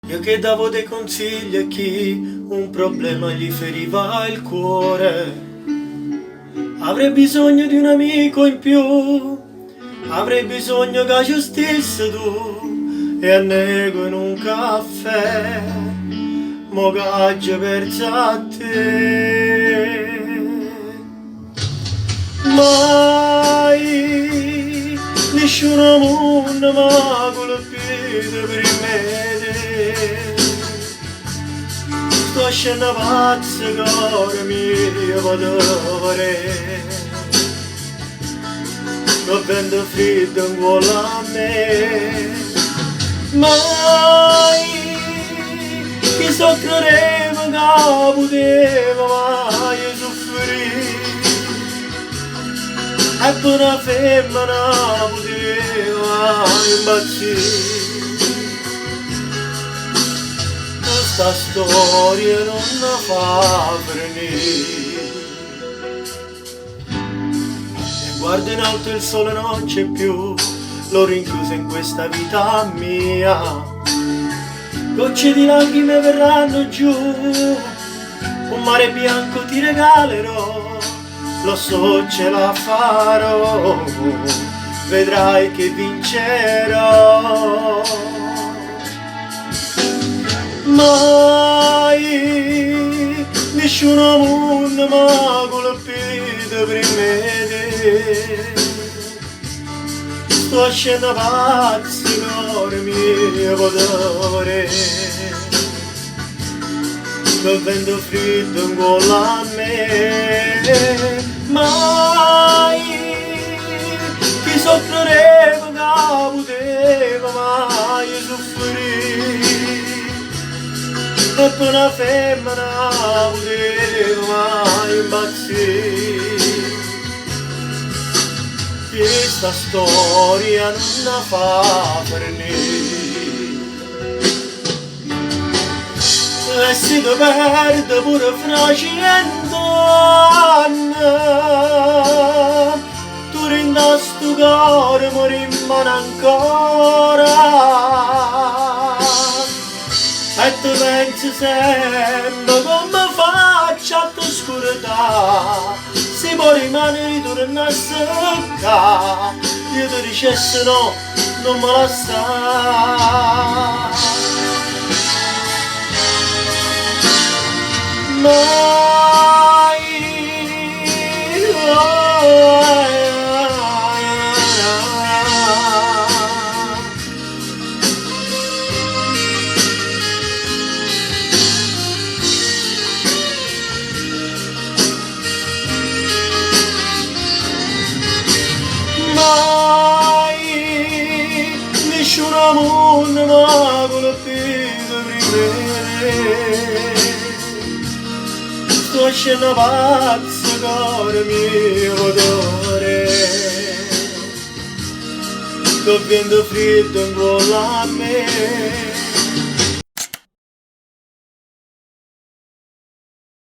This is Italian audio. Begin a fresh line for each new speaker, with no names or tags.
Io che davo dei consigli a chi un problema gli feriva il cuore. Avrei bisogno di un amico in più, avrei bisogno che ci stessi tu e annego in un caffè, mo caggio perso a te. Mai nessuno mondo m'ha colpito per me. Sto scendo pazzo cuore mio padre, lo vento freddo in gola a me. Mai chi so credeva che poteva mai soffrire, e per una femmina poteva impazzire. Questa storia non la fa venire. E guarda in alto il sole non c'è più, l'ho rinchiuso in questa vita mia. Gocce di lacrime verranno giù, un mare bianco ti regalerò, lo so ce la farò, vedrai che vincerò. Mai nessuno mondo m'ha colpito per me. Sto scendo pazzo cuore mio padre, col vento freddo in gola a me. Mai chi soffreva che poteva mai soffrire, e per una femmina poteva mai impazzire. Questa storia non la fa finire. E si ti perde pure fra 100 anni, tu rinda sto cuore mi rimane ancora. E tu pensi sempre come faccio a t'oscurità, si può rimanere ritorno a secca, io ti dicessi no, non me la sta. Mai, mai nessuno mondo m'ha colpito per me. Sto scendo pazzo cuore mio padre, col vento freddo in gola a me.